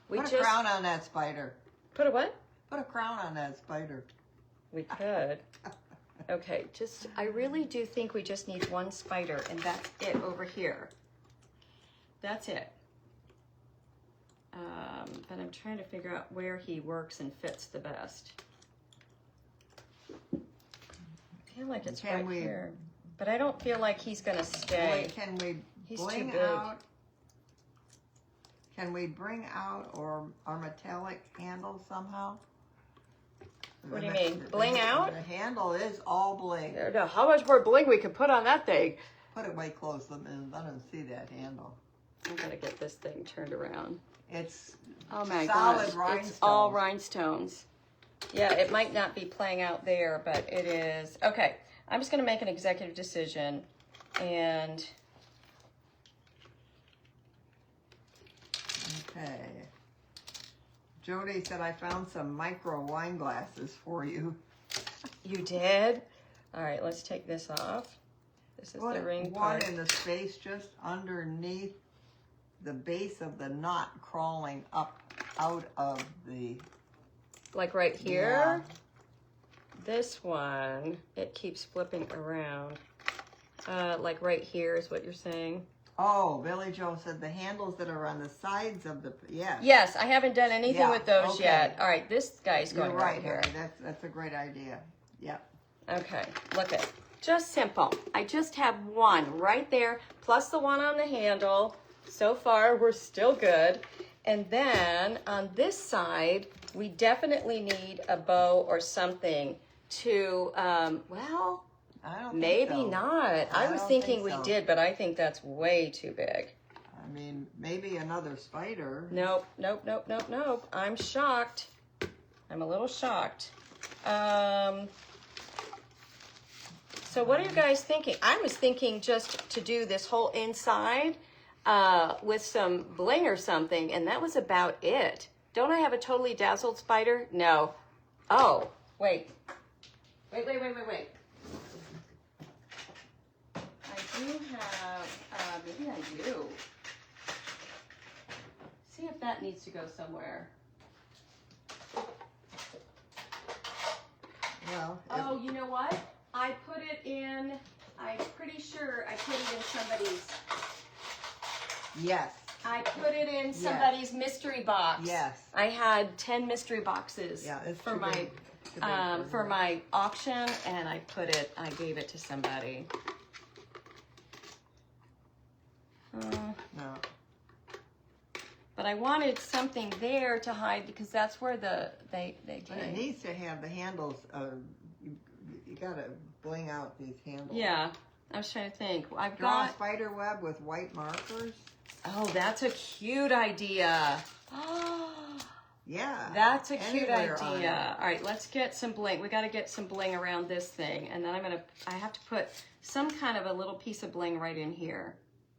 We Put a just crown on that spider. put a what? Put a crown on that spider. We could. Okay, just, I really do think we just need one spider, and that's it over here. That's it. But I'm trying to figure out where he works and fits the best. I feel like it's Can right we- here. But I don't feel like he's going to stay. Wait, can we He's too bling big. out? Can we bring out our metallic handle somehow? What do you mean? Bling out? The handle is all bling. I don't know how much more bling we could put on that thing. Put it way close, let them see that handle. I'm going to get this thing turned around. It's Oh my solid gosh, it's all rhinestones. Yeah, it might not be playing out there, but it is. Okay, I'm just going to make an executive decision and... Okay. Jody said I found some micro wine glasses for you. You did? All right, let's take this off. This is the ring one part. in the space just underneath the base of the knot crawling up out of the... Like right here? Yeah. This one, it keeps flipping around. Like right here is what you're saying? Oh, Billy Joe said the handles that are on the sides of the... Yes. Yes, I haven't done anything with those yet. All right, this guy's going right here. That's a great idea. Yep. Okay, look at it. Just simple. I just have one right there, plus the one on the handle. So far, we're still good. And then on this side, we definitely need a bow or something to, well, I don't maybe think so. not. I was thinking we so. did, but I think that's way too big. I mean, maybe another spider. Nope, nope, nope, nope, nope. I'm shocked. I'm a little shocked. So what are you guys thinking? I was thinking just to do this whole inside with some bling or something, and that was about it. Don't I have a totally dazzled spider? No. Oh, wait. Wait. I do have, maybe I do. See if that needs to go somewhere. Well, Oh, you know what? I put it in, I'm pretty sure I put it in somebody's, yes. I put it in somebody's mystery box. Yes. I had 10 mystery boxes for too my big. Too big for my auction, and I gave it to somebody. No. But I wanted something there to hide because that's where they But it came. needs to have the handles. You gotta bling out these handles. Yeah, I was trying to think. I've Draw a got. spider web with white markers. Oh, that's a cute idea. Yeah. That's a cute anywhere on idea. All right, let's get some bling. We got to get some bling around this thing, and then I have to put some kind of a little piece of bling right in here.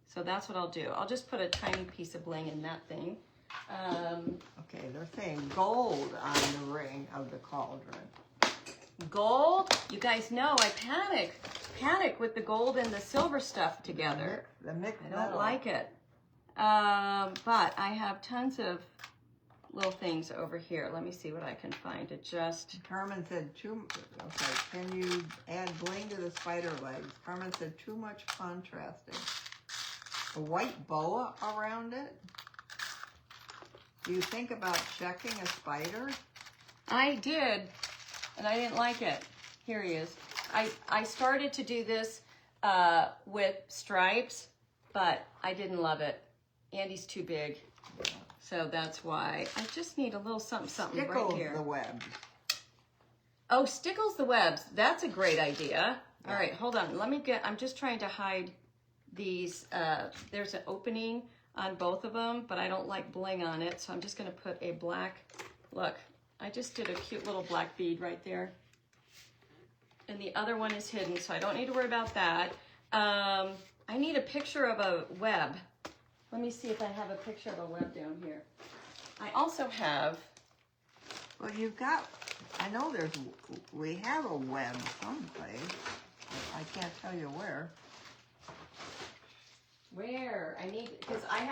So that's what I'll do. I'll just put a tiny piece of bling in that thing. Okay, they're saying gold on the ring of the cauldron. Gold? You guys know I panic with the gold and the silver stuff together. The mixed I don't metal. like it. But I have tons of little things over here. Let me see what I can find to just... Carmen said okay, can you add bling to the spider legs? Carmen said too much contrasting. A white boa around it? Do you think about checking a spider? I did, and I didn't like it. Here he is. I started to do this with stripes, but I didn't love it. Andy's too big. So that's why. I just need a little something Stickles right here. the web. Oh, Stickles the webs. That's a great idea. All right, hold on. I'm just trying to hide these. There's an opening on both of them, but I don't like bling on it, so I'm just going to put a black, look, I just did a cute little black bead right there. And the other one is hidden, so I don't need to worry about that. I need a picture of a web. Let me see if I have a picture of a web down here. I also have... Well, you've got, I know we have a web someplace. I can't tell you where. Where? Because I'd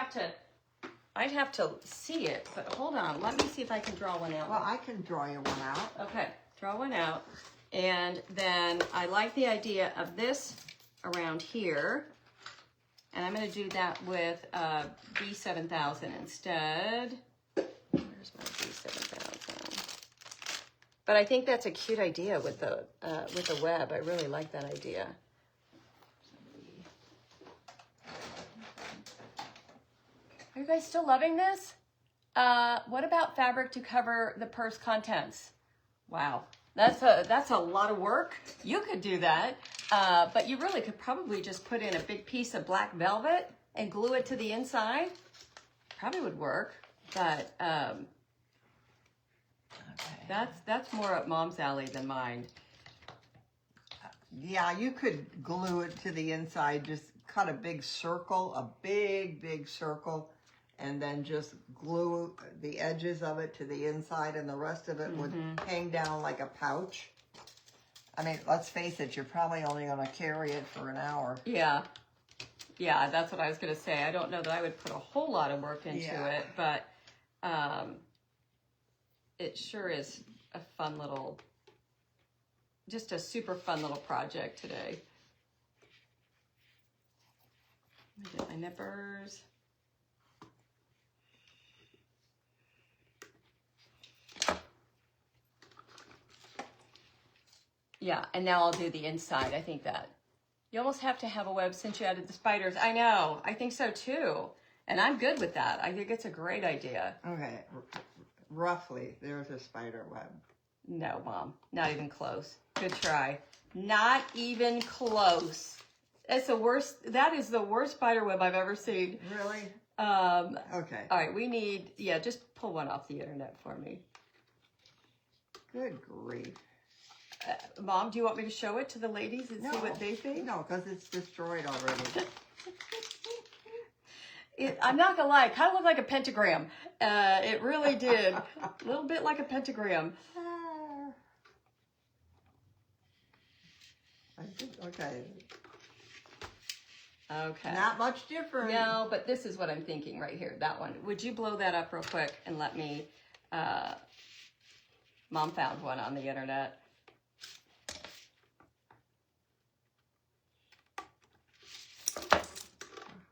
have to see it, but hold on. Let me see if I can draw one out. Well, I can draw you one out. Okay, draw one out. And then I like the idea of this around here. And I'm going to do that with B7000 instead. Where's my B7000? But I think that's a cute idea with the web. I really like that idea. Are you guys still loving this? What about fabric to cover the purse contents? Wow, that's a lot of work. You could do that, but you really could probably just put in a big piece of black velvet and glue it to the inside. Probably would work, but that's more up Mom's alley than mine. Yeah, you could glue it to the inside. Just cut a big circle, a big circle, and then just glue the edges of it to the inside, and the rest of it would hang down like a pouch. I mean, let's face it, you're probably only going to carry it for an hour. Yeah. Yeah, that's what I was going to say. I don't know that I would put a whole lot of work into it, but it sure is a fun little, just a super fun little project today. Let me get my nippers. Yeah, and now I'll do the inside. I think that you almost have to have a web since you added the spiders. I know. I think so too. And I'm good with that. I think it's a great idea. Okay. Roughly, there's a spider web. No, Mom. Not even close. Good try. Not even close. That's the worst. That is the worst spider web I've ever seen. Really? Okay. All right. We need, just pull one off the internet for me. Good grief. Mom, do you want me to show it to the ladies and see what they think? No, because it's destroyed already. I'm not gonna lie, it kind of looked like a pentagram. It really did. A little bit like a pentagram. Okay. Okay. Not much different. No, but this is what I'm thinking right here. That one. Would you blow that up real quick and let me? Mom found one on the internet.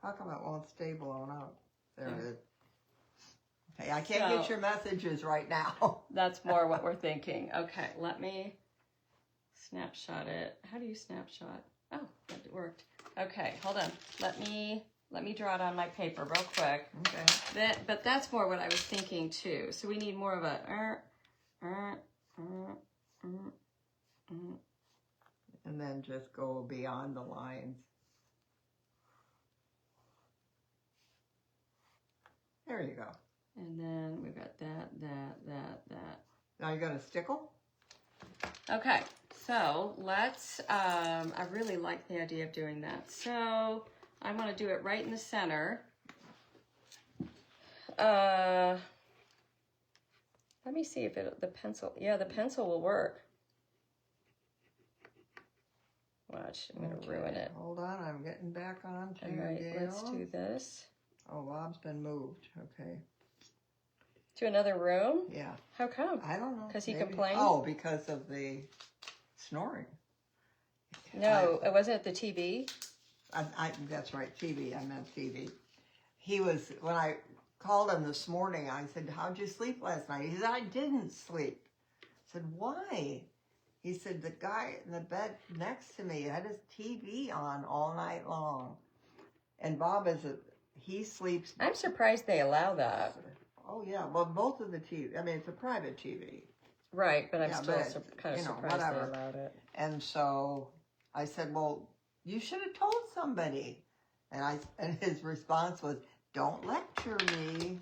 How come it won't stay blown up? There it is. Okay, I can't get your messages right now. That's more what we're thinking. Okay, let me snapshot it. How do you snapshot? Oh, it worked. Okay, hold on. Let me draw it on my paper real quick. Okay. But that's more what I was thinking too. So we need more of a and then just go beyond the lines. There you go. And then we've got that. Now you're going to stickle? Okay, so let's, I really like the idea of doing that. So I want to do it right in the center. Let me see if the pencil will work. Watch, I'm going to ruin it. Hold on, I'm getting back on to All right, let's do this. Oh, Bob's been moved. Okay. To another room? Yeah. How come? I don't know. Because he Maybe. complained? Oh, because of the snoring. No, it wasn't the TV. That's right, TV. I meant TV. He was, when I called him this morning, I said, how'd you sleep last night? He said, I didn't sleep. I said, why? He said, the guy in the bed next to me had his TV on all night long. And Bob he sleeps. I'm surprised they allow that. Oh, yeah. Well, both of the TV. I mean, it's a private TV. Right, but I'm still but, kind of surprised they allowed it. And so I said, well, you should have told somebody. And his response was, don't lecture me.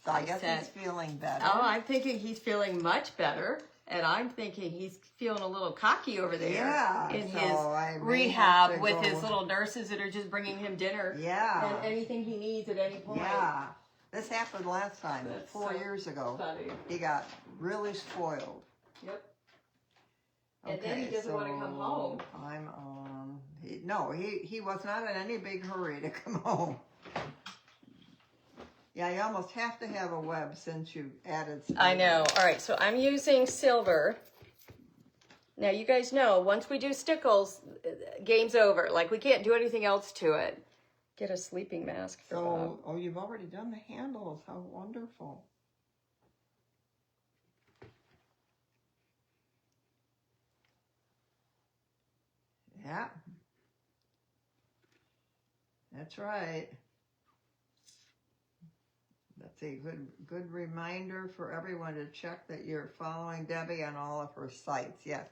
So I guess he's feeling better. Oh, I'm thinking he's feeling much better. And I'm thinking he's feeling a little cocky over there. Yeah. In so his rehab with his little nurses that are just bringing him dinner. Yeah. And anything he needs at any point. Yeah. This happened last time, That's 4 years ago. Funny. He got really spoiled. Yep. And then he doesn't want to come home. I'm on. He was not in any big hurry to come home. Yeah, you almost have to have a web since you've added spider. I know. All right, so I'm using silver. Now, you guys know, once we do Stickles, game's over. Like, we can't do anything else to it. Get a sleeping mask for Bob. Oh, you've already done the handles. How wonderful. Yeah. That's right. That's a good reminder for everyone to check that you're following Debbie on all of her sites. Yes.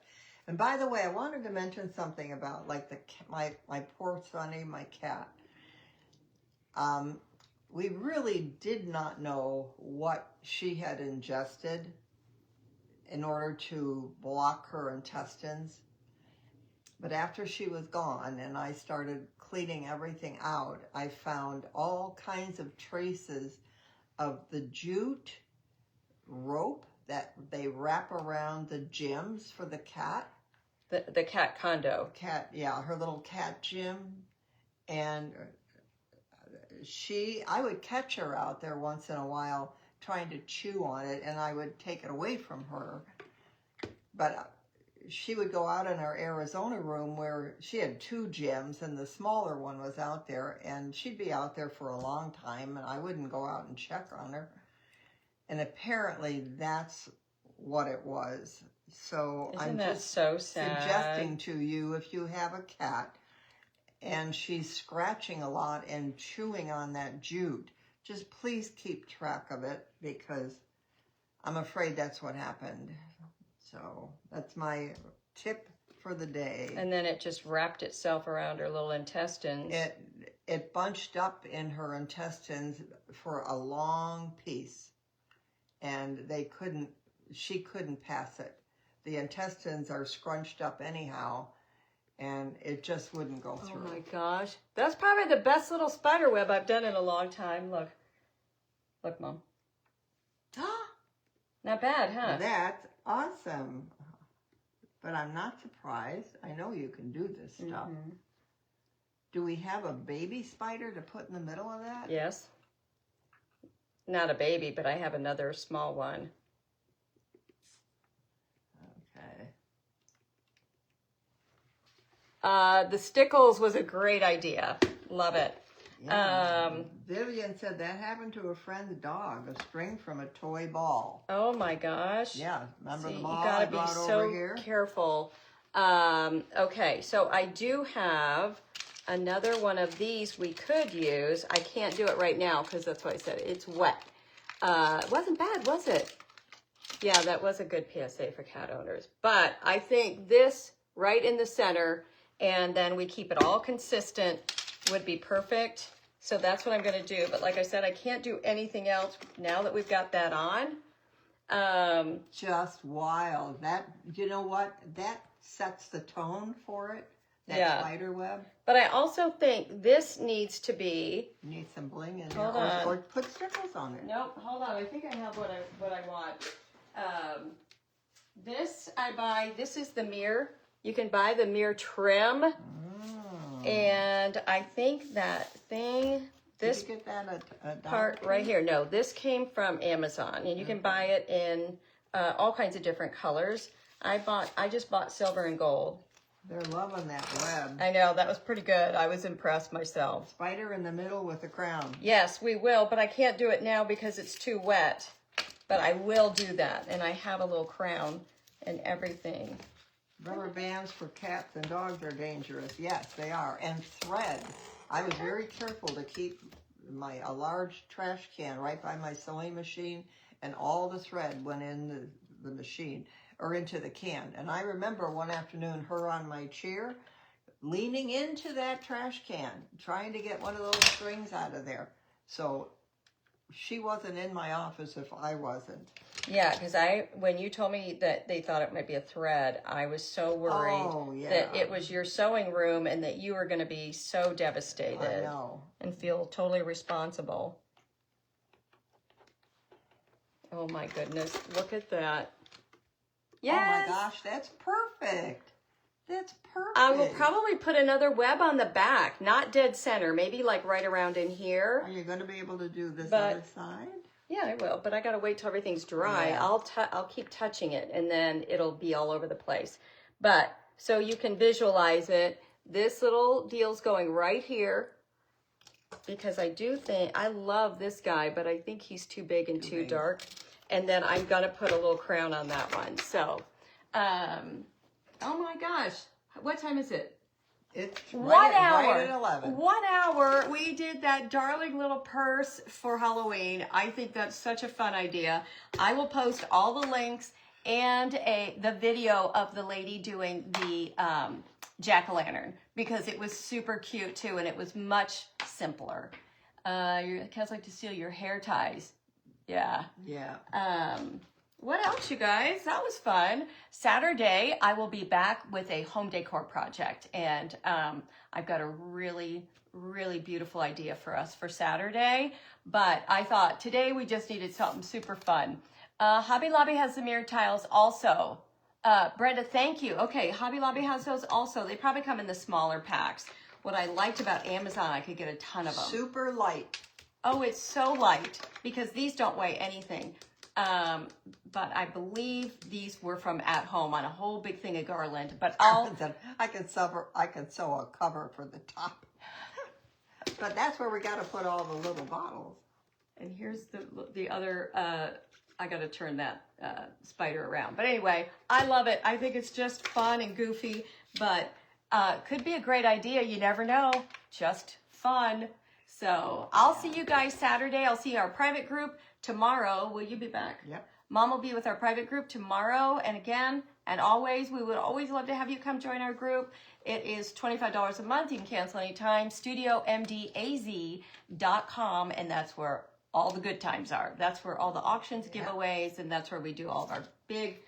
And by the way, I wanted to mention something about like my poor Sonny, my cat. We really did not know what she had ingested in order to block her intestines. But after she was gone and I started cleaning everything out, I found all kinds of traces of the jute rope that they wrap around the gyms for the cat. The cat condo. Cat, yeah, her little cat gym. And I would catch her out there once in a while trying to chew on it, and I would take it away from her. But she would go out in our Arizona room where she had 2 gyms and the smaller one was out there, and she'd be out there for a long time and I wouldn't go out and check on her. And apparently that's what it was. So Isn't I'm that just so sad? suggesting to you, if you have a cat and she's scratching a lot and chewing on that jute, just please keep track of it, because I'm afraid that's what happened. So that's my tip for the day. And then it just wrapped itself around her little intestines. It bunched up in her intestines for a long piece, and she couldn't pass it. The intestines are scrunched up anyhow, and it just wouldn't go through. Oh my gosh. That's probably the best little spider web I've done in a long time. Look. Look, Mom. Not bad, huh? That's awesome. But I'm not surprised. I know you can do this stuff. Mm-hmm. Do we have a baby spider to put in the middle of that? Yes. Not a baby, but I have another small one. Okay. The Stickles was a great idea. Love it. Yeah. Vivian said that happened to a friend's dog, a string from a toy ball. Oh my gosh. Yeah, remember the ball you gotta I be brought so over here? careful. Okay, so I do have another one of these we could use. I can't do it right now because that's what I said. It's wet. It wasn't bad, was it? Yeah, that was a good PSA for cat owners. But I think this right in the center, and then we keep it all consistent, would be perfect. So that's what I'm going to do. But like I said, I can't do anything else now that we've got that on. Just wild. That, you know what? That sets the tone for it. That Yeah. spider web. But I also think this needs to be. You need some bling in Hold there. on. Or put Stickles on it. Nope, hold on. I think I have what I want. This I buy. This is the mirror. You can buy the mirror trim. And I think that thing, this Did you get that at part right here. No, this came from Amazon, and you can buy it in all kinds of different colors. I just bought silver and gold. They're loving that web. I know, that was pretty good. I was impressed myself. Spider in the middle with a crown. Yes, we will, but I can't do it now because it's too wet. But I will do that, and I have a little crown and everything. Rubber bands for cats and dogs are dangerous. Yes, they are. And thread. I was very careful to keep a large trash can right by my sewing machine, and all the thread went in the machine, or into the can. And I remember one afternoon, her on my chair, leaning into that trash can, trying to get one of those strings out of there. So she wasn't in my office if I wasn't. Yeah, because when you told me that they thought it might be a thread, I was so worried that it was your sewing room and that you were going to be so devastated. I know. And feel totally responsible. Oh my goodness, look at that. Yes. Oh my gosh, that's perfect. That's perfect. I will probably put another web on the back, not dead center, maybe like right around in here. Are you going to be able to do this But- other side? Yeah, I will, but I got to wait till everything's dry. Yeah. I'll keep touching it, and then it'll be all over the place. But so you can visualize it. This little deal's going right here because I do think I love this guy, but I think he's too big and too dark. And then I'm gonna put a little crown on that one. So, oh my gosh, what time is it? It's 1 hour. Right at 11. 1 hour. We did that darling little purse for Halloween. I think that's such a fun idea. I will post all the links and the video of the lady doing the jack-o'-lantern because it was super cute too, and it was much simpler. Your cats like to steal your hair ties. Yeah. Yeah. What else, you guys? That was fun. Saturday, I will be back with a home decor project, and I've got a really, really beautiful idea for us for Saturday. But I thought today we just needed something super fun. Hobby Lobby has the mirror tiles also. Brenda, thank you. Okay, Hobby Lobby has those also. They probably come in the smaller packs. What I liked about Amazon, I could get a ton of them. Super light. Oh, it's so light because these don't weigh anything. But I believe these were from At Home on a whole big thing of garland. But I could sew a cover for the top. But that's where we got to put all the little bottles. And here's the other. I got to turn that spider around. But anyway, I love it. I think it's just fun and goofy, but could be a great idea. You never know. Just fun. So I'll see you guys Saturday. I'll see our private group tomorrow. Will you be back? Yep. Mom will be with our private group tomorrow. And again, and always, we would always love to have you come join our group. It is $25 a month. You can cancel anytime. StudioMDAZ.com, and that's where all the good times are. That's where all the auctions, giveaways, and that's where we do all of our big,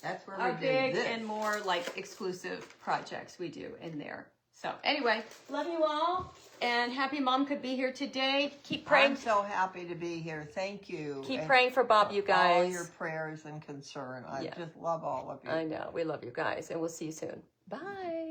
that's where our we big do this. and more like exclusive projects we do in there. So anyway, love you all, and happy Mom could be here today. Keep praying. I'm so happy to be here. Thank you. Keep And praying for Bob, you guys. all your prayers and concern. I just love all of you. I know. We love you guys, and we'll see you soon. Bye.